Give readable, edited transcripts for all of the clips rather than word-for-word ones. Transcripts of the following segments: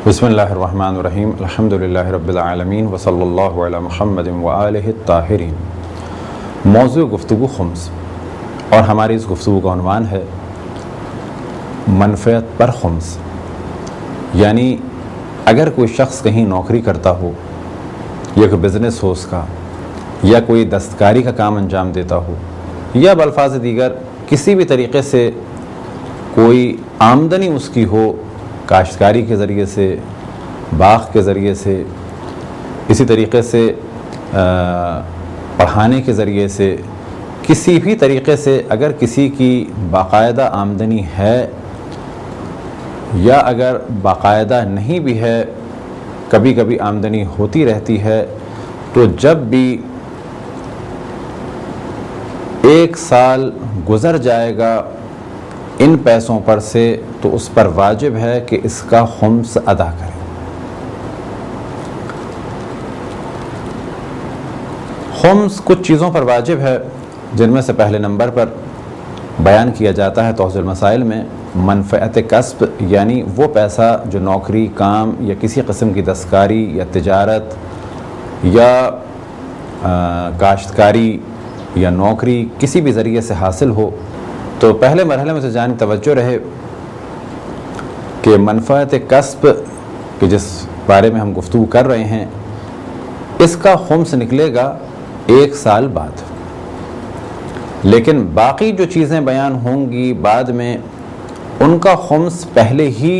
بسم اللہ الرحمن الرحیم الحمد للہ رب العالمین وصلی اللہ علی محمد وآلہ الطاہرین۔ موضوع گفتگو خمس، اور ہماری اس گفتگو کا عنوان ہے منفعت پر خمس۔ یعنی اگر کوئی شخص کہیں نوکری کرتا ہو یا کوئی بزنس ہو اس کا، یا کوئی دستکاری کا کام انجام دیتا ہو، یا بالفاظ دیگر کسی بھی طریقے سے کوئی آمدنی اس کی ہو، کاشتکاری کے ذریعے سے، باغ کے ذریعے سے، اسی طریقے سے پڑھانے کے ذریعے سے، کسی بھی طریقے سے اگر کسی کی باقاعدہ آمدنی ہے، یا اگر باقاعدہ نہیں بھی ہے، کبھی کبھی آمدنی ہوتی رہتی ہے، تو جب بھی 1 سال گزر جائے گا ان پیسوں پر سے، تو اس پر واجب ہے کہ اس کا خمس ادا کرے۔ خمس کچھ چیزوں پر واجب ہے، جن میں سے پہلے نمبر پر بیان کیا جاتا ہے توضیح المسائل میں منفعت کسب، یعنی وہ پیسہ جو نوکری، کام یا کسی قسم کی دستکاری یا تجارت یا کاشتکاری یا نوکری کسی بھی ذریعے سے حاصل ہو۔ تو پہلے مرحلے میں تو جانب توجہ رہے کہ منفعت کسب کہ جس بارے میں ہم گفتگو کر رہے ہیں، اس کا خمس نکلے گا 1 سال بعد، لیکن باقی جو چیزیں بیان ہوں گی بعد میں، ان کا خمس پہلے ہی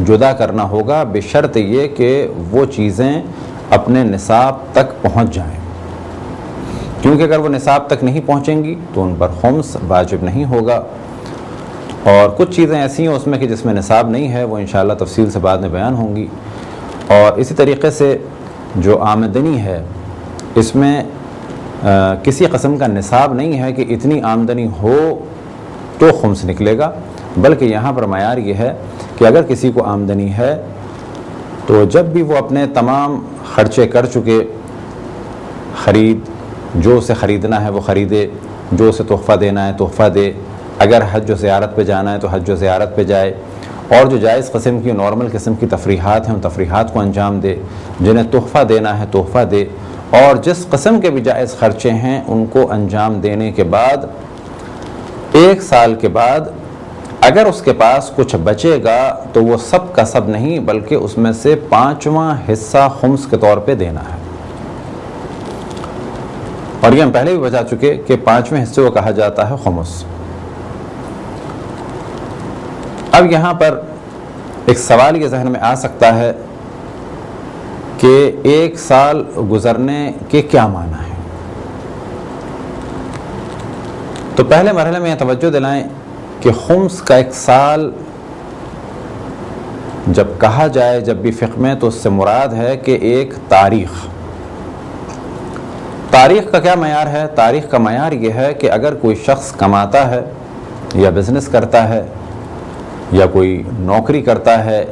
جدا کرنا ہوگا، بشرط یہ کہ وہ چیزیں اپنے نصاب تک پہنچ جائیں، کیونکہ اگر وہ نصاب تک نہیں پہنچیں گی تو ان پر خمس واجب نہیں ہوگا۔ اور کچھ چیزیں ایسی ہیں اس میں کہ جس میں نصاب نہیں ہے، وہ انشاءاللہ تفصیل سے بعد میں بیان ہوں گی۔ اور اسی طریقے سے جو آمدنی ہے، اس میں کسی قسم کا نصاب نہیں ہے کہ اتنی آمدنی ہو تو خمس نکلے گا، بلکہ یہاں پر معیار یہ ہے کہ اگر کسی کو آمدنی ہے تو جب بھی وہ اپنے تمام خرچے کر چکے، جو اسے خریدنا ہے وہ خریدے، جو اسے تحفہ دینا ہے تحفہ دے، اگر حج و زیارت پہ جانا ہے تو حج و زیارت پہ جائے، اور جو جائز قسم کی، نارمل قسم کی تفریحات ہیں ان تفریحات کو انجام دے، جنہیں تحفہ دینا ہے تحفہ دے، اور جس قسم کے بھی جائز خرچے ہیں ان کو انجام دینے کے بعد 1 سال کے بعد اگر اس کے پاس کچھ بچے گا تو وہ سب کا سب نہیں، بلکہ اس میں سے 5واں حصہ خمس کے طور پہ دینا ہے۔ اور یہ ہم پہلے بھی بتا چکے کہ 5ویں حصے کو کہا جاتا ہے خمس۔ اب یہاں پر ایک سوال یہ ذہن میں آ سکتا ہے کہ 1 سال گزرنے کے کیا معنی ہے؟ تو پہلے مرحلے میں یہ توجہ دلائیں کہ خمس کا 1 سال جب کہا جائے، جب بھی فقہ میں، تو اس سے مراد ہے کہ ایک تاریخ کا کیا معیار ہے؟ تاریخ کا معیار یہ ہے کہ اگر کوئی شخص کماتا ہے یا بزنس کرتا ہے یا کوئی نوکری کرتا ہے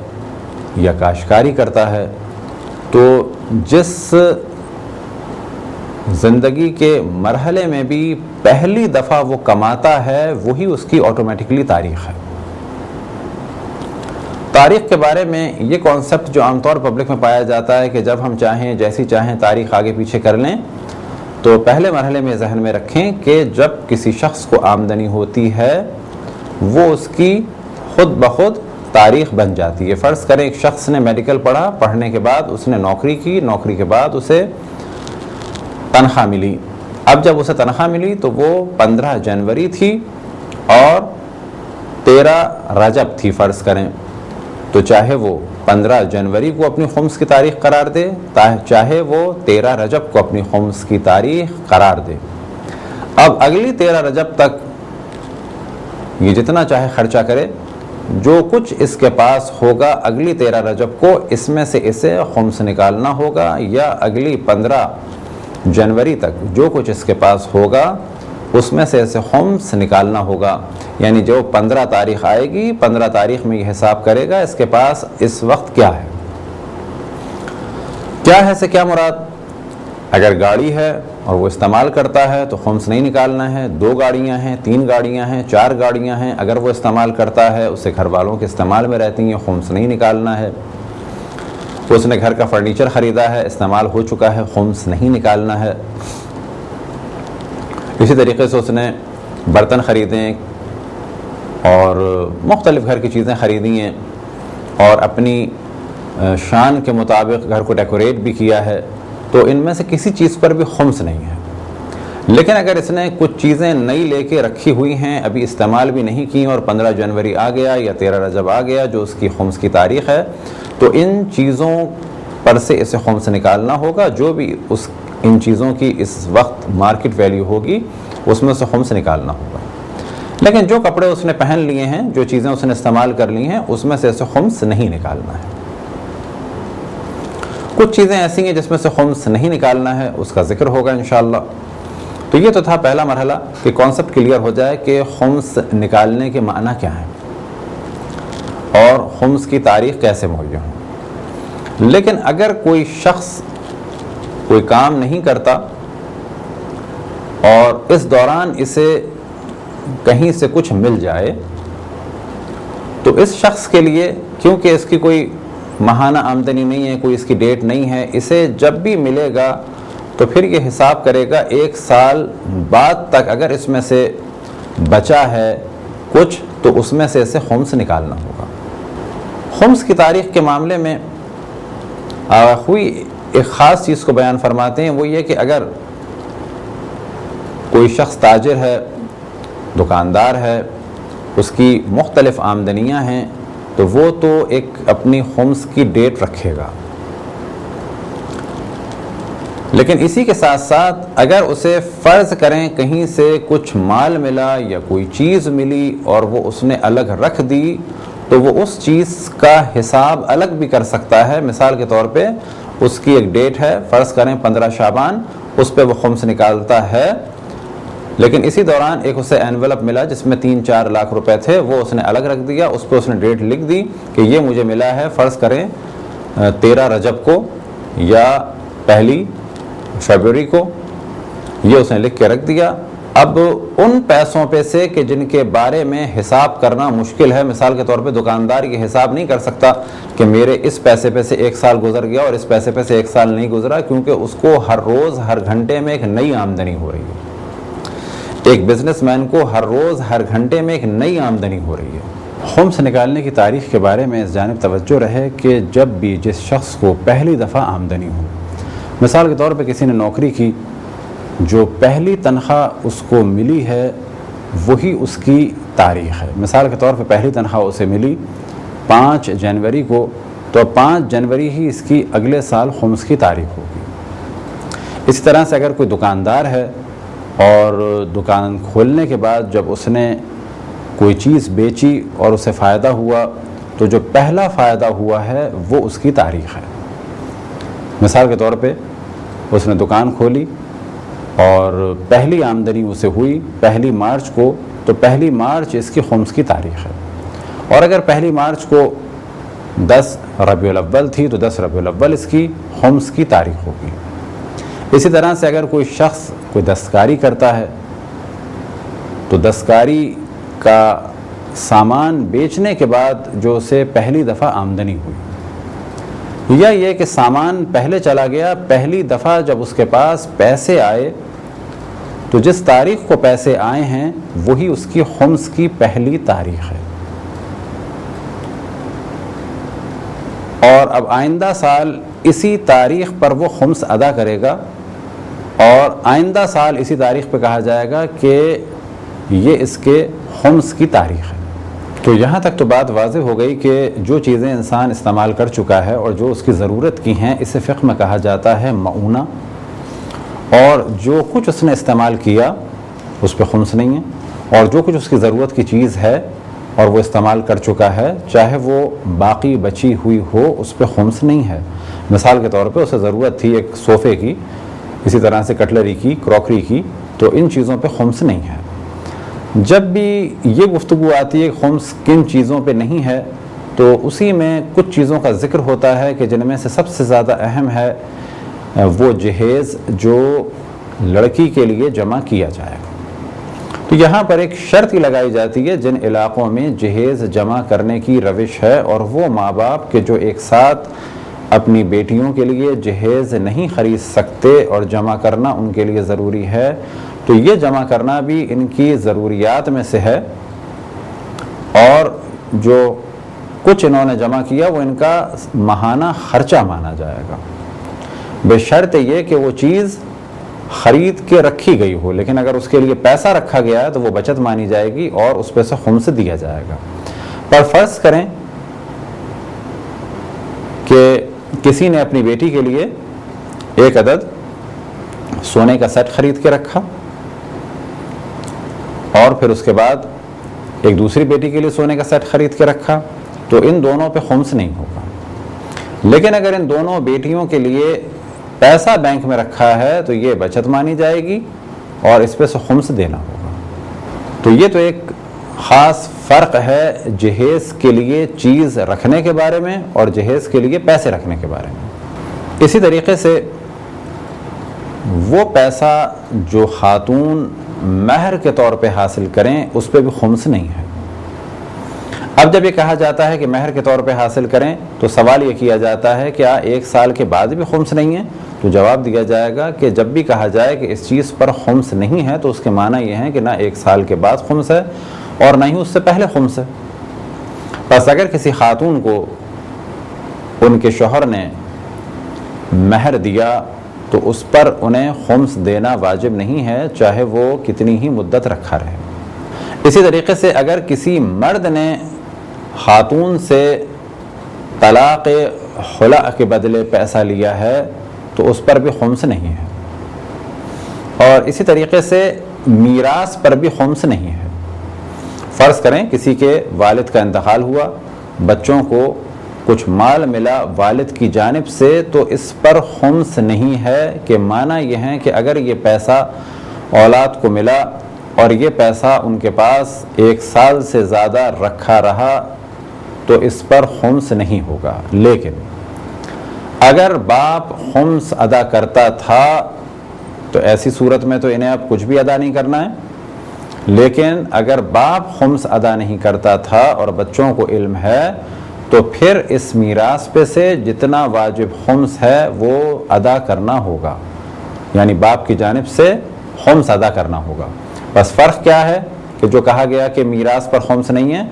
یا کاشتکاری کرتا ہے، تو جس زندگی کے مرحلے میں بھی پہلی دفعہ وہ کماتا ہے، وہی اس کی آٹومیٹکلی تاریخ ہے۔ تاریخ کے بارے میں یہ کانسیپٹ جو عام طور پبلک میں پایا جاتا ہے کہ جب ہم چاہیں، جیسی چاہیں تاریخ آگے پیچھے کر لیں، تو پہلے مرحلے میں ذہن میں رکھیں کہ جب کسی شخص کو آمدنی ہوتی ہے وہ اس کی خود بخود تاریخ بن جاتی ہے۔ فرض کریں ایک شخص نے میڈیکل پڑھا، پڑھنے کے بعد اس نے نوکری کی، نوکری کے بعد اسے تنخواہ ملی۔ اب جب اسے تنخواہ ملی تو وہ 15 جنوری تھی اور 13 رجب تھی، فرض کریں، تو چاہے وہ 15 جنوری کو اپنی خمس کی تاریخ قرار دے، چاہے وہ 13 رجب کو اپنی خمس کی تاریخ قرار دے۔ اب اگلی 13 رجب تک یہ جتنا چاہے خرچہ کرے، جو کچھ اس کے پاس ہوگا اگلی 13 رجب کو اس میں سے اسے خمس نکالنا ہوگا، یا اگلی 15 جنوری تک جو کچھ اس کے پاس ہوگا اس میں سے اسے خمس نکالنا ہوگا۔ یعنی جو 15 تاریخ آئے گی، 15 تاریخ میں یہ حساب کرے گا اس کے پاس اس وقت کیا ہے۔ کیا ہے سے کیا مراد؟ اگر گاڑی ہے اور وہ استعمال کرتا ہے تو خمس نہیں نکالنا ہے۔ 2 گاڑیاں ہیں، 3 گاڑیاں ہیں، 4 گاڑیاں ہیں، اگر وہ استعمال کرتا ہے، اسے گھر والوں کے استعمال میں رہتی ہیں، خمس نہیں نکالنا ہے۔ اس نے گھر کا فرنیچر خریدا ہے، استعمال ہو چکا ہے، خمس نہیں نکالنا ہے۔ اسی طریقے سے اس نے برتن خریدیں اور مختلف گھر کی چیزیں خریدی ہیں اور اپنی شان کے مطابق گھر کو ڈیکوریٹ بھی کیا ہے، تو ان میں سے کسی چیز پر بھی خمس نہیں ہے۔ لیکن اگر اس نے کچھ چیزیں نئی لے کے رکھی ہوئی ہیں، ابھی استعمال بھی نہیں کی، اور 15 جنوری آ گیا یا 13 رجب آ گیا جو اس کی خمس کی تاریخ ہے، تو ان چیزوں پر سے اسے خمس نکالنا ہوگا۔ جو بھی ان چیزوں کی اس وقت مارکیٹ ویلیو ہوگی اس میں سے خمس نکالنا ہوگا۔ لیکن جو کپڑے اس نے پہن لیے ہیں، جو چیزیں اس نے استعمال کر لی ہیں، اس میں سے اسے خمس نہیں نکالنا ہے۔ کچھ چیزیں ایسی ہیں جس میں سے خمس نہیں نکالنا ہے، اس کا ذکر ہوگا انشاءاللہ۔ تو یہ تو تھا پہلا مرحلہ کہ کانسیپٹ کلیئر ہو جائے کہ خمس نکالنے کے معنی کیا ہیں اور خمس کی تاریخ کیسے مہیا ہو۔ لیکن اگر کوئی شخص کوئی کام نہیں کرتا اور اس دوران اسے کہیں سے کچھ مل جائے، تو اس شخص کے لیے، کیونکہ اس کی کوئی ماہانہ آمدنی نہیں ہے، کوئی اس کی ڈیٹ نہیں ہے، اسے جب بھی ملے گا تو پھر یہ حساب کرے گا 1 سال بعد تک اگر اس میں سے بچا ہے کچھ تو اس میں سے اسے خمس نکالنا ہوگا۔ خمس کی تاریخ کے معاملے میں خوئی ایک خاص چیز کو بیان فرماتے ہیں، وہ یہ کہ اگر کوئی شخص تاجر ہے، دکاندار ہے، اس کی مختلف آمدنیاں ہیں، تو وہ تو ایک اپنی خمس کی ڈیٹ رکھے گا، لیکن اسی کے ساتھ ساتھ اگر اسے فرض کریں کہیں سے کچھ مال ملا یا کوئی چیز ملی اور وہ اس نے الگ رکھ دی، تو وہ اس چیز کا حساب الگ بھی کر سکتا ہے۔ مثال کے طور پہ اس کی ایک ڈیٹ ہے، فرض کریں 15 شعبان، اس پہ وہ خمس نکالتا ہے، لیکن اسی دوران ایک اسے انویلپ ملا جس میں 3-4 لاکھ روپے تھے، وہ اس نے الگ رکھ دیا، اس پہ اس نے ڈیٹ لکھ دی کہ یہ مجھے ملا ہے فرض کریں 13 رجب کو یا 1 فروری کو، یہ اس نے لکھ کے رکھ دیا۔ اب ان پیسوں پہ سے کہ جن کے بارے میں حساب کرنا مشکل ہے، مثال کے طور پہ دکاندار یہ حساب نہیں کر سکتا کہ میرے اس پیسے پہ سے 1 سال گزر گیا اور اس پیسے پہ سے 1 سال نہیں گزرا، کیونکہ اس کو ہر روز ہر گھنٹے میں ایک نئی آمدنی ہو رہی ہے۔ ایک بزنس مین کو ہر روز ہر گھنٹے میں ایک نئی آمدنی ہو رہی ہے۔ خمس نکالنے کی تاریخ کے بارے میں اس جانب توجہ رہے کہ جب بھی جس شخص کو پہلی دفعہ آمدنی ہو، مثال کے طور پہ کسی نے نوکری کی، جو پہلی تنخواہ اس کو ملی ہے وہی اس کی تاریخ ہے۔ مثال کے طور پہ پہلی تنخواہ اسے ملی 5 جنوری کو، تو 5 جنوری ہی اس کی اگلے سال خمس کی تاریخ ہوگی۔ اسی طرح سے اگر کوئی دکاندار ہے اور دکان کھولنے کے بعد جب اس نے کوئی چیز بیچی اور اسے فائدہ ہوا، تو جو پہلا فائدہ ہوا ہے وہ اس کی تاریخ ہے۔ مثال کے طور پہ اس نے دکان کھولی اور پہلی آمدنی اسے ہوئی 1 مارچ کو، تو 1 مارچ اس کی خمس کی تاریخ ہے۔ اور اگر 1 مارچ کو 10 ربیع الاول تھی تو 10 ربیع الاول اس کی خمس کی تاریخ ہوگی۔ اسی طرح سے اگر کوئی شخص کوئی دستکاری کرتا ہے تو دستکاری کا سامان بیچنے کے بعد جو اسے پہلی دفعہ آمدنی ہوئی، یا یہ کہ سامان پہلے چلا گیا، پہلی دفعہ جب اس کے پاس پیسے آئے تو جس تاریخ کو پیسے آئے ہیں وہی اس کی خمس کی پہلی تاریخ ہے۔ اور اب آئندہ سال اسی تاریخ پر وہ خمس ادا کرے گا، اور آئندہ سال اسی تاریخ پہ کہا جائے گا کہ یہ اس کے خمس کی تاریخ ہے۔ تو یہاں تک تو بات واضح ہو گئی کہ جو چیزیں انسان استعمال کر چکا ہے اور جو اس کی ضرورت کی ہیں، اسے فقہ میں کہا جاتا ہے معونہ، اور جو کچھ اس نے استعمال کیا اس پہ خمس نہیں ہے، اور جو کچھ اس کی ضرورت کی چیز ہے اور وہ استعمال کر چکا ہے، چاہے وہ باقی بچی ہوئی ہو، اس پہ خمس نہیں ہے۔ مثال کے طور پہ اسے ضرورت تھی ایک صوفے کی، اسی طرح سے کٹلری کی، کراکری کی، تو ان چیزوں پہ خمس نہیں ہے۔ جب بھی یہ گفتگو آتی ہے کہ خمس کن چیزوں پہ نہیں ہے، تو اسی میں کچھ چیزوں کا ذکر ہوتا ہے کہ جن میں سے سب سے زیادہ اہم ہے وہ جہیز جو لڑکی کے لیے جمع کیا جائے گا۔ تو یہاں پر ایک شرط ہی لگائی جاتی ہے، جن علاقوں میں جہیز جمع کرنے کی روش ہے اور وہ ماں باپ کے جو ایک ساتھ اپنی بیٹیوں کے لیے جہیز نہیں خرید سکتے اور جمع کرنا ان کے لیے ضروری ہے، تو یہ جمع کرنا بھی ان کی ضروریات میں سے ہے، اور جو کچھ انہوں نے جمع کیا وہ ان کا ماہانہ خرچہ مانا جائے گا، بشرط یہ کہ وہ چیز خرید کے رکھی گئی ہو، لیکن اگر اس کے لیے پیسہ رکھا گیا ہے تو وہ بچت مانی جائے گی اور اس پہ سے خمس دیا جائے گا۔ پر فرض کریں کہ کسی نے اپنی بیٹی کے لیے ایک عدد سونے کا سیٹ خرید کے رکھا، اور پھر اس کے بعد ایک دوسری بیٹی کے لیے سونے کا سیٹ خرید کے رکھا، تو ان دونوں پہ خمس نہیں ہوگا۔ لیکن اگر ان دونوں بیٹیوں کے لیے پیسہ بینک میں رکھا ہے تو یہ بچت مانی جائے گی اور اس پہ سے خمس دینا ہوگا۔ تو یہ تو ایک خاص فرق ہے جہیز کے لیے چیز رکھنے کے بارے میں اور جہیز کے لیے پیسے رکھنے کے بارے میں۔ اسی طریقے سے وہ پیسہ جو خاتون مہر کے طور پہ حاصل کریں اس پہ بھی خمس نہیں ہے۔ اب جب یہ کہا جاتا ہے کہ مہر کے طور پہ حاصل کریں تو سوال یہ کیا جاتا ہے کہ کیا 1 سال کے بعد بھی خمس نہیں ہے؟ تو جواب دیا جائے گا کہ جب بھی کہا جائے کہ اس چیز پر خمس نہیں ہے تو اس کے معنی یہ ہے کہ نہ 1 سال کے بعد خمس ہے اور نہ ہی اس سے پہلے خمس ہے۔ بس اگر کسی خاتون کو ان کے شوہر نے مہر دیا تو اس پر انہیں خمس دینا واجب نہیں ہے، چاہے وہ کتنی ہی مدت رکھا رہے۔ اسی طریقے سے اگر کسی مرد نے خاتون سے طلاق خلع کے بدلے پیسہ لیا ہے تو اس پر بھی خمس نہیں ہے، اور اسی طریقے سے میراث پر بھی خمس نہیں ہے۔ فرض کریں کسی کے والد کا انتقال ہوا، بچوں کو کچھ مال ملا والد کی جانب سے، تو اس پر خمس نہیں ہے، کہ معنی یہ ہے کہ اگر یہ پیسہ اولاد کو ملا اور یہ پیسہ ان کے پاس 1 سال سے زیادہ رکھا رہا تو اس پر خمس نہیں ہوگا۔ لیکن اگر باپ خمس ادا کرتا تھا تو ایسی صورت میں تو انہیں اب کچھ بھی ادا نہیں کرنا ہے، لیکن اگر باپ خمس ادا نہیں کرتا تھا اور بچوں کو علم ہے تو پھر اس میراث پہ سے جتنا واجب خمس ہے وہ ادا کرنا ہوگا، یعنی باپ کی جانب سے خمس ادا کرنا ہوگا۔ بس فرق کیا ہے کہ جو کہا گیا کہ میراث پر خمس نہیں ہے،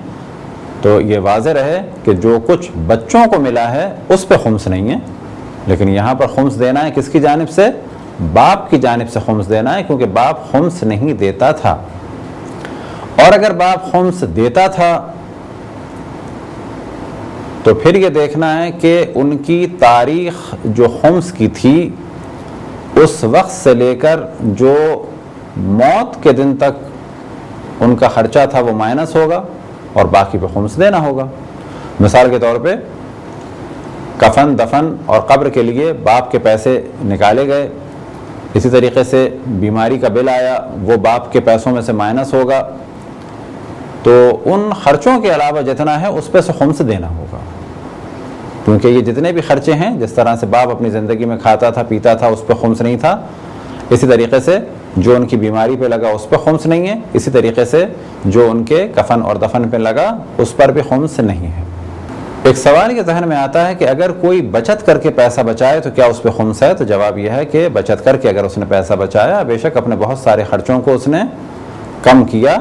تو یہ واضح رہے کہ جو کچھ بچوں کو ملا ہے اس پہ خمس نہیں ہے، لیکن یہاں پر خمس دینا ہے کس کی جانب سے؟ باپ کی جانب سے خمس دینا ہے، کیونکہ باپ خمس نہیں دیتا تھا۔ اور اگر باپ خمس دیتا تھا تو پھر یہ دیکھنا ہے کہ ان کی تاریخ جو خمس کی تھی اس وقت سے لے کر جو موت کے دن تک ان کا خرچہ تھا وہ مائنس ہوگا اور باقی پہ خمس دینا ہوگا۔ مثال کے طور پہ کفن دفن اور قبر کے لیے باپ کے پیسے نکالے گئے، اسی طریقے سے بیماری کا بل آیا وہ باپ کے پیسوں میں سے مائنس ہوگا، تو ان خرچوں کے علاوہ جتنا ہے اس پہ سے خمس دینا ہوگا، کیونکہ یہ جتنے بھی خرچے ہیں جس طرح سے باپ اپنی زندگی میں کھاتا تھا پیتا تھا اس پہ خمس نہیں تھا، اسی طریقے سے جو ان کی بیماری پہ لگا اس پہ خمس نہیں ہے، اسی طریقے سے جو ان کے کفن اور دفن پہ لگا اس پر بھی خمس نہیں ہے۔ ایک سوال یہ ذہن میں آتا ہے کہ اگر کوئی بچت کر کے پیسہ بچائے تو کیا اس پہ خمس ہے؟ تو جواب یہ ہے کہ بچت کر کے اگر اس نے پیسہ بچایا، بے شک اپنے بہت سارے خرچوں کو اس نے کم کیا،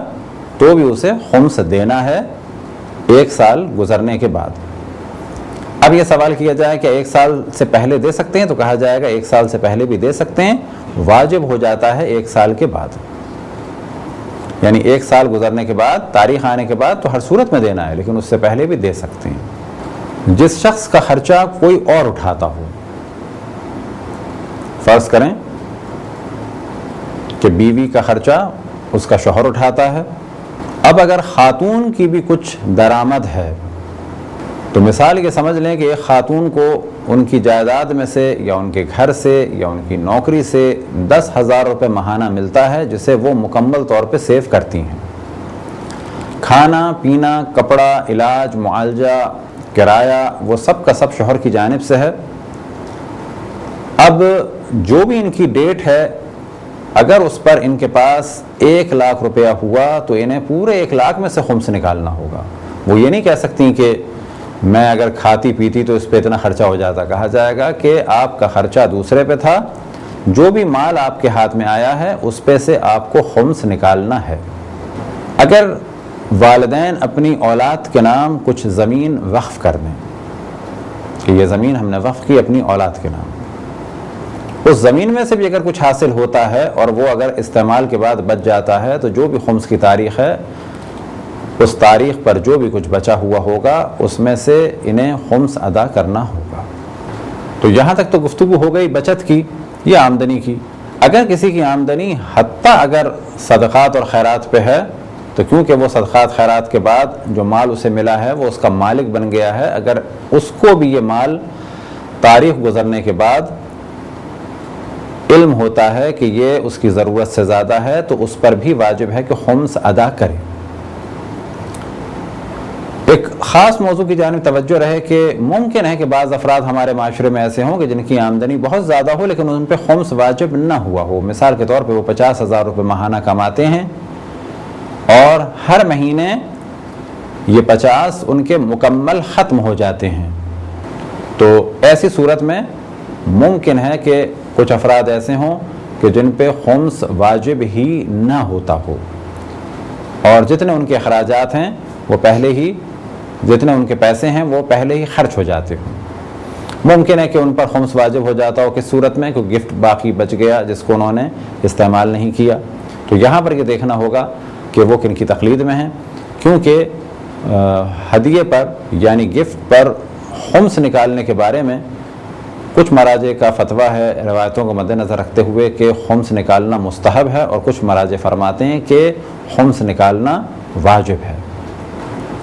تو بھی اسے خمس دینا ہے 1 سال گزرنے کے بعد۔ اب یہ سوال کیا جائے کہ 1 سال سے پہلے دے سکتے ہیں، تو کہا جائے گا 1 سال سے پہلے بھی دے سکتے ہیں، واجب ہو جاتا ہے 1 سال کے بعد، یعنی 1 سال گزرنے کے بعد تاریخ آنے کے بعد تو ہر صورت میں دینا ہے، لیکن اس سے پہلے بھی دے سکتے ہیں۔ جس شخص کا خرچہ کوئی اور اٹھاتا ہو، فرض کریں کہ بیوی کا خرچہ اس کا شوہر اٹھاتا ہے، اب اگر خاتون کی بھی کچھ درآمد ہے تو مثال یہ سمجھ لیں کہ ایک خاتون کو ان کی جائیداد میں سے یا ان کے گھر سے یا ان کی نوکری سے 10,000 روپے ماہانہ ملتا ہے جسے وہ مکمل طور پہ سیو کرتی ہیں، کھانا پینا کپڑا علاج معالجہ کرایہ وہ سب کا سب شوہر کی جانب سے ہے۔ اب جو بھی ان کی ڈیٹ ہے اگر اس پر ان کے پاس 1 لاکھ روپیہ ہوا تو انہیں پورے 1 لاکھ میں سے خمس نکالنا ہوگا۔ وہ یہ نہیں کہہ سکتی کہ میں اگر کھاتی پیتی تو اس پہ اتنا خرچہ ہو جاتا. کہا جائے گا کہ آپ کا خرچہ دوسرے پہ تھا، جو بھی مال آپ کے ہاتھ میں آیا ہے اس پہ سے آپ کو خمس نکالنا ہے. اگر والدین اپنی اولاد کے نام کچھ زمین وقف کر دیں کہ یہ زمین ہم نے وقف کی اپنی اولاد کے نام، اس زمین میں سے بھی اگر کچھ حاصل ہوتا ہے اور وہ اگر استعمال کے بعد بچ جاتا ہے تو جو بھی خمس کی تاریخ ہے اس تاریخ پر جو بھی کچھ بچا ہوا ہوگا اس میں سے انہیں خمس ادا کرنا ہوگا. تو یہاں تک تو گفتگو ہو گئی بچت کی یا آمدنی کی. اگر کسی کی آمدنی حتیٰ اگر صدقات اور خیرات پہ ہے تو کیونکہ وہ صدقات خیرات کے بعد جو مال اسے ملا ہے وہ اس کا مالک بن گیا ہے، اگر اس کو بھی یہ مال تاریخ گزرنے کے بعد علم ہوتا ہے کہ یہ اس کی ضرورت سے زیادہ ہے تو اس پر بھی واجب ہے کہ خمس ادا کرے. ایک خاص موضوع کی جانب توجہ رہے کہ ممکن ہے کہ بعض افراد ہمارے معاشرے میں ایسے ہوں کہ جن کی آمدنی بہت زیادہ ہو لیکن ان پہ خمس واجب نہ ہوا ہو. مثال کے طور پہ وہ 50,000 روپے ماہانہ کماتے ہیں اور ہر مہینے یہ 50 ان کے مکمل ختم ہو جاتے ہیں. تو ایسی صورت میں ممکن ہے کہ کچھ افراد ایسے ہوں کہ جن پہ خمس واجب ہی نہ ہوتا ہو اور جتنے ان کے اخراجات ہیں وہ پہلے ہی، جتنے ان کے پیسے ہیں وہ پہلے ہی خرچ ہو جاتے ہوں. ممکن ہے کہ ان پر خمس واجب ہو جاتا ہو کس صورت میں، کوئی گفٹ باقی بچ گیا جس کو انہوں نے استعمال نہیں کیا. تو یہاں پر یہ دیکھنا ہوگا کہ وہ کن کی تقلید میں ہیں، کیونکہ ہدیے پر یعنی گفٹ پر خمس نکالنے کے بارے میں کچھ مراجع کا فتویٰ ہے روایتوں کو مد نظر رکھتے ہوئے کہ خمس نکالنا مستحب ہے، اور کچھ مراجع فرماتے ہیں کہ خمس نکالنا واجب ہے.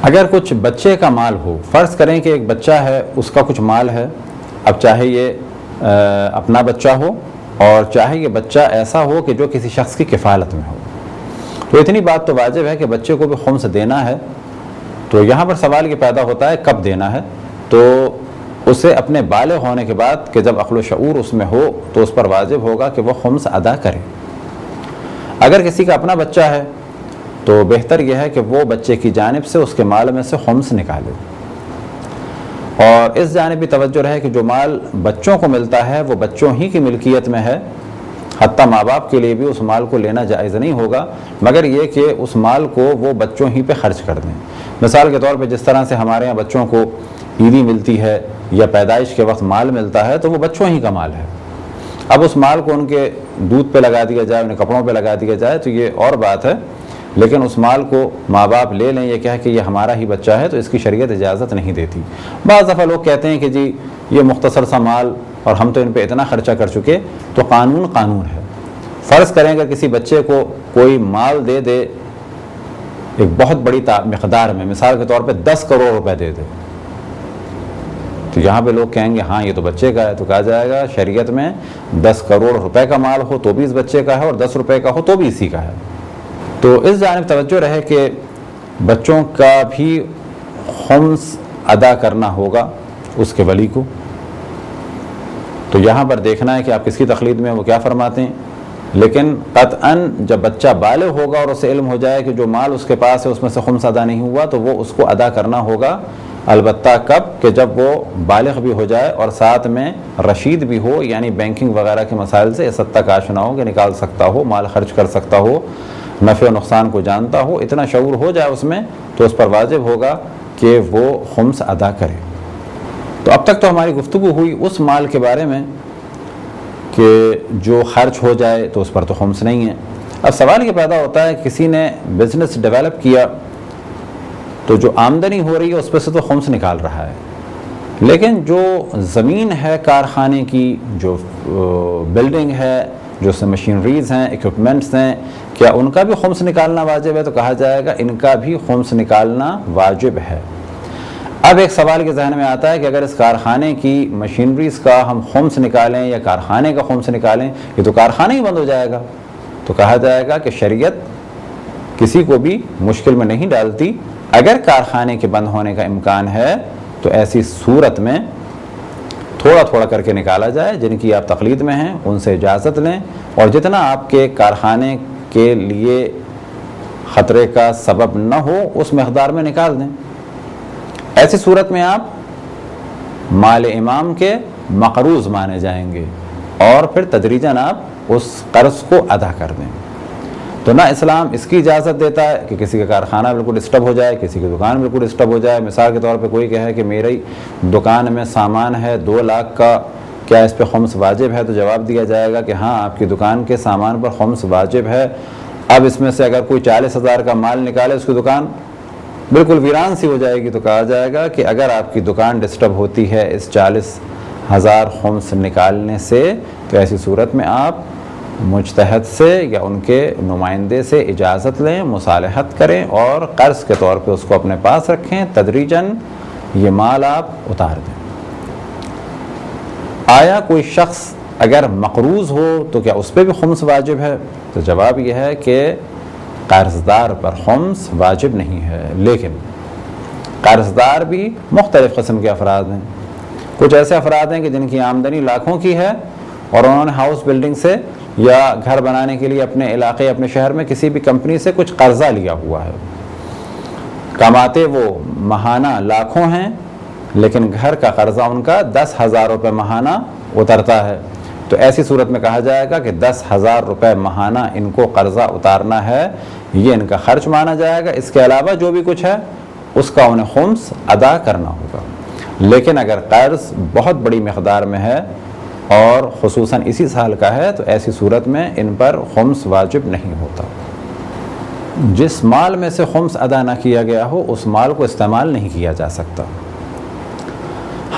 اگر کچھ بچے کا مال ہو، فرض کریں کہ ایک بچہ ہے اس کا کچھ مال ہے، اب چاہے یہ اپنا بچہ ہو اور چاہے یہ بچہ ایسا ہو کہ جو کسی شخص کی کفالت میں ہو، تو اتنی بات تو واجب ہے کہ بچے کو بھی خمس دینا ہے. تو یہاں پر سوال یہ پیدا ہوتا ہے کب دینا ہے، تو اسے اپنے بالغ ہونے کے بعد کہ جب عقل و شعور اس میں ہو تو اس پر واجب ہوگا کہ وہ خمس ادا کرے. اگر کسی کا اپنا بچہ ہے تو بہتر یہ ہے کہ وہ بچے کی جانب سے اس کے مال میں سے خمس نکالے، اور اس جانب بھی توجہ رہے کہ جو مال بچوں کو ملتا ہے وہ بچوں ہی کی ملکیت میں ہے، حتیٰ ماں باپ کے لیے بھی اس مال کو لینا جائز نہیں ہوگا مگر یہ کہ اس مال کو وہ بچوں ہی پہ خرچ کر دیں. مثال کے طور پہ جس طرح سے ہمارے یہاں بچوں کو عیدی ملتی ہے یا پیدائش کے وقت مال ملتا ہے تو وہ بچوں ہی کا مال ہے. اب اس مال کو ان کے دودھ پہ لگا دیا جائے، انہیں کپڑوں پہ لگا دیا جائے تو یہ اور بات ہے، لیکن اس مال کو ماں باپ لے لیں یہ کہہ کہ یہ ہمارا ہی بچہ ہے تو اس کی شریعت اجازت نہیں دیتی. بعض دفعہ لوگ کہتے ہیں کہ جی یہ مختصر سا مال اور ہم تو ان پہ اتنا خرچہ کر چکے، تو قانون ہے. فرض کریں اگر کسی بچے کو کوئی مال دے دے ایک بہت بڑی مقدار میں، مثال کے طور پہ 10 کروڑ روپے دے دے، تو یہاں پہ لوگ کہیں گے ہاں یہ تو بچے کا ہے. تو کہا جائے گا شریعت میں 10 کروڑ روپے کا مال ہو تو بھی اس بچے کا ہے اور 10 روپے کا ہو تو بھی اسی کا ہے. تو اس جانب توجہ رہے کہ بچوں کا بھی خمس ادا کرنا ہوگا اس کے ولی کو. تو یہاں پر دیکھنا ہے کہ آپ کس کی تقلید میں وہ کیا فرماتے ہیں، لیکن قطعاً جب بچہ بالغ ہوگا اور اسے علم ہو جائے کہ جو مال اس کے پاس ہے اس میں سے خمس ادا نہیں ہوا تو وہ اس کو ادا کرنا ہوگا. البتہ کب، کہ جب وہ بالغ بھی ہو جائے اور ساتھ میں رشید بھی ہو، یعنی بینکنگ وغیرہ کے مسائل سے اس حد تک آشنا ہو کہ نکال سکتا ہو، مال خرچ کر سکتا ہو، نفع و نقصان کو جانتا ہو، اتنا شعور ہو جائے اس میں تو اس پر واجب ہوگا کہ وہ خمس ادا کرے. تو اب تک تو ہماری گفتگو ہوئی اس مال کے بارے میں کہ جو خرچ ہو جائے تو اس پر تو خمس نہیں ہے. اب سوال یہ پیدا ہوتا ہے کسی نے بزنس ڈیولپ کیا تو جو آمدنی ہو رہی ہے اس پہ سے تو خمس نکال رہا ہے، لیکن جو زمین ہے کارخانے کی، جو بلڈنگ ہے، جو اس میں مشینریز ہیں، ایکوپمنٹس ہیں، کیا ان کا بھی خمس نکالنا واجب ہے؟ تو کہا جائے گا ان کا بھی خمس نکالنا واجب ہے. اب ایک سوال کے ذہن میں آتا ہے کہ اگر اس کارخانے کی مشینریز کا ہم خمس نکالیں یا کارخانے کا خمس نکالیں، یہ تو کارخانہ ہی بند ہو جائے گا. تو کہا جائے گا کہ شریعت کسی کو بھی مشکل میں نہیں ڈالتی. اگر کارخانے کے بند ہونے کا امکان ہے تو ایسی صورت میں تھوڑا تھوڑا کر کے نکالا جائے. جن کی آپ تقلید میں ہیں ان سے اجازت لیں اور جتنا آپ کے کارخانے کے لیے خطرے کا سبب نہ ہو اس مقدار میں نکال دیں. ایسی صورت میں آپ مال امام کے مقروض مانے جائیں گے اور پھر تدریجاً آپ اس قرض کو ادا کر دیں. تو نہ اسلام اس کی اجازت دیتا ہے کہ کسی کا کارخانہ بالکل ڈسٹرب ہو جائے, کسی کی دکان بالکل ڈسٹرب ہو جائے. مثال کے طور پہ کوئی کہے کہ میری دکان میں سامان ہے 2 لاکھ کا, کیا اس پہ خمس واجب ہے؟ تو جواب دیا جائے گا کہ ہاں آپ کی دکان کے سامان پر خمس واجب ہے. اب اس میں سے اگر کوئی 40,000 کا مال نکالے, اس کی دکان بالکل ویران سی ہو جائے گی, تو کہا جائے گا کہ اگر آپ کی دکان ڈسٹرب ہوتی ہے اس 40,000 خمس نکالنے سے, تو ایسی صورت میں آپ مجتہد سے یا ان کے نمائندے سے اجازت لیں, مصالحت کریں اور قرض کے طور پہ اس کو اپنے پاس رکھیں. تدریجاً یہ مال آپ اتار دیں. آیا کوئی شخص اگر مقروض ہو تو کیا اس پہ بھی خمس واجب ہے؟ تو جواب یہ ہے کہ قرضدار پر خمس واجب نہیں ہے, لیکن قرضدار بھی مختلف قسم کے افراد ہیں. کچھ ایسے افراد ہیں کہ جن کی آمدنی لاکھوں کی ہے اور انہوں نے ہاؤس بلڈنگ سے یا گھر بنانے کے لیے اپنے علاقے, اپنے شہر میں کسی بھی کمپنی سے کچھ قرضہ لیا ہوا ہے. کماتے وہ ماہانہ لاکھوں ہیں, لیکن گھر کا قرضہ ان کا 10,000 روپے ماہانہ اترتا ہے. تو ایسی صورت میں کہا جائے گا کہ 10,000 روپے ماہانہ ان کو قرضہ اتارنا ہے, یہ ان کا خرچ مانا جائے گا. اس کے علاوہ جو بھی کچھ ہے اس کا انہیں خمس ادا کرنا ہوگا. لیکن اگر قرض بہت بڑی مقدار میں ہے اور خصوصاً اسی سال کا ہے, تو ایسی صورت میں ان پر خمس واجب نہیں ہوتا. جس مال میں سے خمس ادا نہ کیا گیا ہو اس مال کو استعمال نہیں کیا جا سکتا.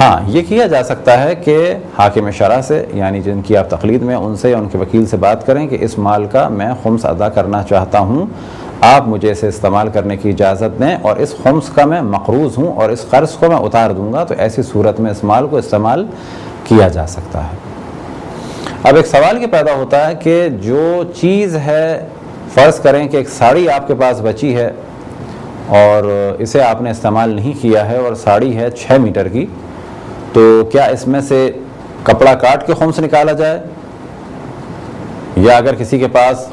ہاں یہ کیا جا سکتا ہے کہ حاکم شرع سے, یعنی جن کی آپ تقلید میں, ان سے یا ان کے وکیل سے بات کریں کہ اس مال کا میں خمس ادا کرنا چاہتا ہوں, آپ مجھے اسے استعمال کرنے کی اجازت دیں, اور اس خمس کا میں مقروض ہوں اور اس قرض کو میں اتار دوں گا. تو ایسی صورت میں اس مال کو استعمال کیا جا سکتا ہے. اب ایک سوال یہ پیدا ہوتا ہے کہ جو چیز ہے, فرض کریں کہ ایک ساڑی آپ کے پاس بچی ہے اور اسے آپ نے استعمال نہیں کیا ہے, اور ساڑی ہے 6 میٹر کی, تو کیا اس میں سے کپڑا کاٹ کے خمس نکالا جائے؟ یا اگر کسی کے پاس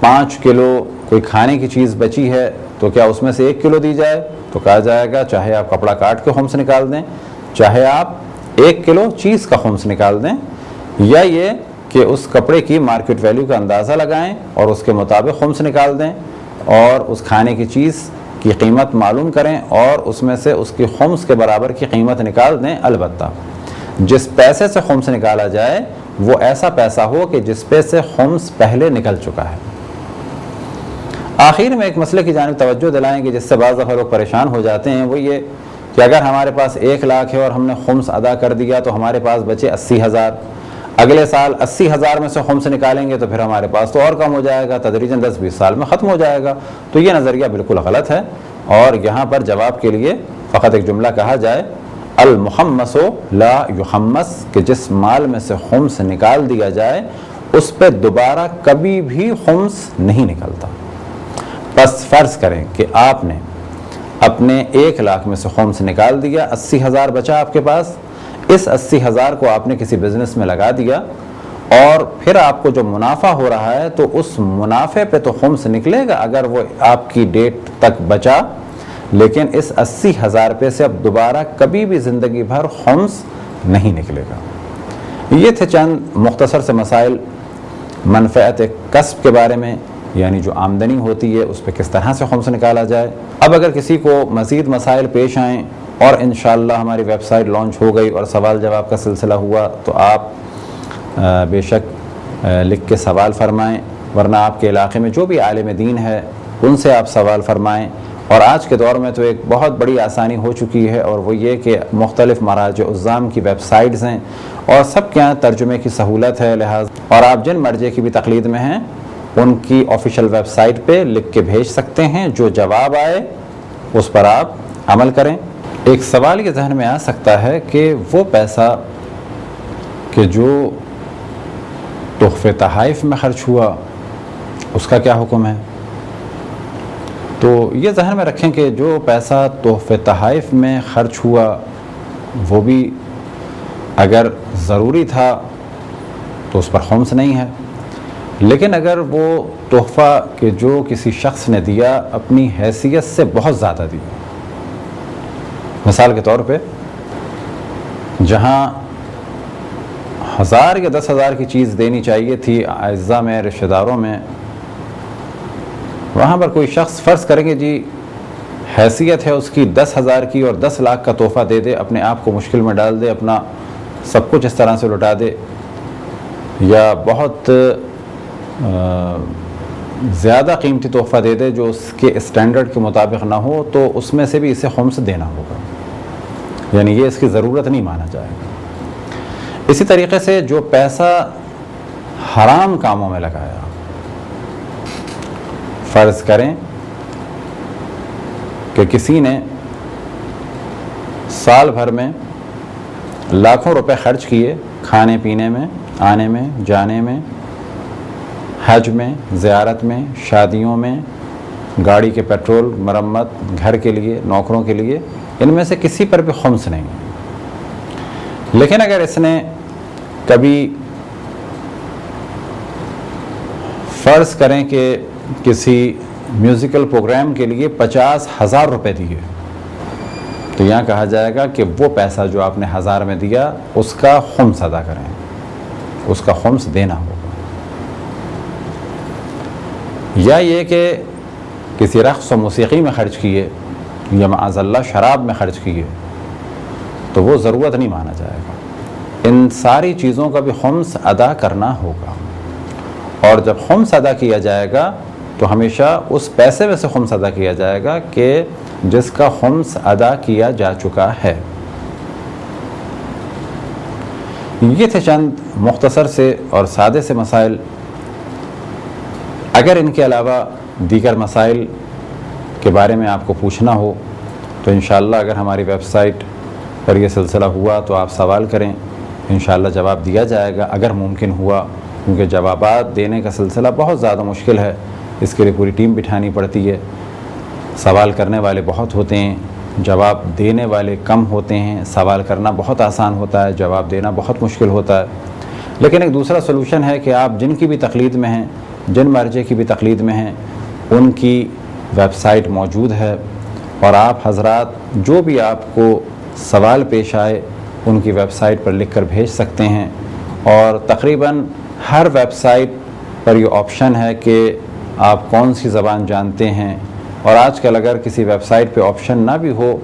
5 کلو کوئی کھانے کی چیز بچی ہے تو کیا اس میں سے 1 کلو دی جائے؟ تو کہا جائے گا چاہے آپ کپڑا کاٹ کے خمس نکال دیں, چاہے آپ 1 کلو چیز کا خمس نکال دیں, یا یہ کہ اس کپڑے کی مارکیٹ ویلیو کا اندازہ لگائیں اور اس کے مطابق خمس نکال دیں, اور اس کھانے کی چیز کی قیمت معلوم کریں اور اس میں سے اس کی خمس کے برابر کی قیمت نکال دیں. البتہ جس پیسے سے خمس نکالا جائے وہ ایسا پیسہ ہو کہ جس پہ سے خمس پہلے نکل چکا ہے. آخر میں ایک مسئلے کی جانب توجہ دلائیں گے جس سے بعض دفعہ لوگ پریشان ہو جاتے ہیں, وہ یہ کہ اگر ہمارے پاس 1 لاکھ ہے اور ہم نے خمس ادا کر دیا تو ہمارے پاس بچے 80,000, اگلے سال 80,000 میں سے خمس نکالیں گے تو پھر ہمارے پاس تو اور کم ہو جائے گا, تدریجاً 10-20 سال میں ختم ہو جائے گا. تو یہ نظریہ بالکل غلط ہے, اور یہاں پر جواب کے لیے فقط ایک جملہ کہا جائے, المحمس لا یحمس, کہ جس مال میں سے خمس نکال دیا جائے اس پہ دوبارہ کبھی بھی خمس نہیں نکلتا. بس فرض کریں کہ آپ نے اپنے 1 لاکھ میں سے خمس نکال دیا, 80,000 بچا آپ کے پاس, اس 80,000 کو آپ نے کسی بزنس میں لگا دیا, اور پھر آپ کو جو منافع ہو رہا ہے تو اس منافع پہ تو خمس نکلے گا اگر وہ آپ کی ڈیٹ تک بچا, لیکن اس 80,000 پہ سے اب دوبارہ کبھی بھی زندگی بھر خمس نہیں نکلے گا. یہ تھے چند مختصر سے مسائل منفعت کسب کے بارے میں, یعنی جو آمدنی ہوتی ہے اس پہ کس طرح سے خمس نکالا جائے. اب اگر کسی کو مزید مسائل پیش آئیں اور انشاءاللہ ہماری ویب سائٹ لانچ ہو گئی اور سوال جواب کا سلسلہ ہوا تو آپ بے شک لکھ کے سوال فرمائیں, ورنہ آپ کے علاقے میں جو بھی عالم دین ہے ان سے آپ سوال فرمائیں. اور آج کے دور میں تو ایک بہت بڑی آسانی ہو چکی ہے, اور وہ یہ کہ مختلف مراجع عظام کی ویب سائٹس ہیں اور سب کے یہاں ترجمے کی سہولت ہے, لہٰذا اور آپ جن مرجع کی بھی تقلید میں ہیں ان کی آفیشیل ویب سائٹ پہ لکھ کے بھیج سکتے ہیں, جو جواب آئے اس پر آپ عمل کریں. ایک سوال یہ ذہن میں آ سکتا ہے کہ وہ پیسہ کہ جو تحفے تحائف میں خرچ ہوا اس کا کیا حکم ہے؟ تو یہ ذہن میں رکھیں کہ جو پیسہ تحفے تحائف میں خرچ ہوا وہ بھی اگر ضروری تھا تو اس پر خمس نہیں ہے, لیکن اگر وہ تحفہ کہ جو کسی شخص نے دیا اپنی حیثیت سے بہت زیادہ دیا, مثال کے طور پہ جہاں 1000 یا 10,000 کی چیز دینی چاہیے تھی اعزاء میں، رشتہ داروں میں، وہاں پر کوئی شخص فرض کریں گے جی حیثیت ہے اس کی 10,000 کی اور 10 لاکھ کا تحفہ دے دے، اپنے آپ کو مشکل میں ڈال دے، اپنا سب کچھ اس طرح سے لٹا دے، یا بہت زیادہ قیمتی تحفہ دے دے جو اس کے اسٹینڈرڈ کے مطابق نہ ہو، تو اس میں سے بھی اسے خمس دینا ہوگا، یعنی یہ اس کی ضرورت نہیں مانا جائے گا۔ اسی طریقے سے جو پیسہ حرام کاموں میں لگایا، فرض کریں کہ کسی نے سال بھر میں لاکھوں روپے خرچ کیے کھانے پینے میں، آنے میں، جانے میں، حج میں، زیارت میں، شادیوں میں، گاڑی کے پیٹرول، مرمت، گھر کے لیے، نوکروں کے لیے، ان میں سے کسی پر بھی خمس نہیں ہے۔ لیکن اگر اس نے کبھی فرض کریں کہ کسی میوزیکل پروگرام کے لیے 50,000 روپے دیے، تو یہاں کہا جائے گا کہ وہ پیسہ جو آپ نے 1000 میں دیا اس کا خمس ادا کریں، اس کا خمس دینا ہوگا۔ یا یہ کہ کسی رقص و موسیقی میں خرچ کیے یا معاذ اللہ شراب میں خرچ کیے، تو وہ ضرورت نہیں مانا جائے گا۔ ان ساری چیزوں کا بھی خمس ادا کرنا ہوگا، اور جب خمس ادا کیا جائے گا تو ہمیشہ اس پیسے میں سے خمس ادا کیا جائے گا کہ جس کا خمس ادا کیا جا چکا ہے۔ یہ تھے چند مختصر سے اور سادے سے مسائل۔ اگر ان کے علاوہ دیگر مسائل کے بارے میں آپ کو پوچھنا ہو تو انشاءاللہ اگر ہماری ویب سائٹ پر یہ سلسلہ ہوا تو آپ سوال کریں، انشاءاللہ جواب دیا جائے گا اگر ممکن ہوا، کیونکہ جوابات دینے کا سلسلہ بہت زیادہ مشکل ہے، اس کے لیے پوری ٹیم بٹھانی پڑتی ہے، سوال کرنے والے بہت ہوتے ہیں، جواب دینے والے کم ہوتے ہیں، سوال کرنا بہت آسان ہوتا ہے، جواب دینا بہت مشکل ہوتا ہے۔ لیکن ایک دوسرا سلوشن ہے کہ آپ جن کی بھی تقلید میں ہیں، جن مرجع کی بھی تقلید میں ہیں، ان کی ویب سائٹ موجود ہے، اور آپ حضرات جو بھی آپ کو سوال پیش آئے ان کی ویب سائٹ پر لکھ کر بھیج سکتے ہیں، اور تقریباً ہر ویب سائٹ پر یہ آپشن ہے کہ آپ کون سی زبان جانتے ہیں، اور آج کل اگر کسی ویب سائٹ پہ آپشن نہ بھی ہو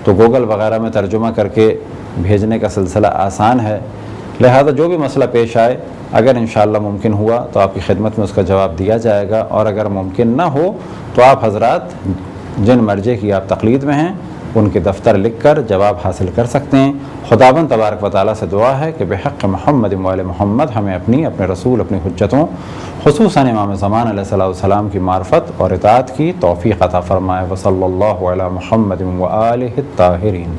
تو گوگل وغیرہ میں ترجمہ کر کے بھیجنے کا سلسلہ آسان ہے۔ لہذا جو بھی مسئلہ پیش آئے اگر انشاءاللہ ممکن ہوا تو آپ کی خدمت میں اس کا جواب دیا جائے گا، اور اگر ممکن نہ ہو تو آپ حضرات جن مرجع کی آپ تقلید میں ہیں ان کے دفتر لکھ کر جواب حاصل کر سکتے ہیں۔ خداوند تبارک و تعالیٰ سے دعا ہے کہ بحق محمد و آل محمد ہمیں اپنے رسول، اپنی حجتوں، خصوصاً امام زمان علیہ السلام کی معرفت اور اطاعت کی توفیق عطا فرمائے۔ وصلی اللہ علی محمد و آلہ الطاہرین۔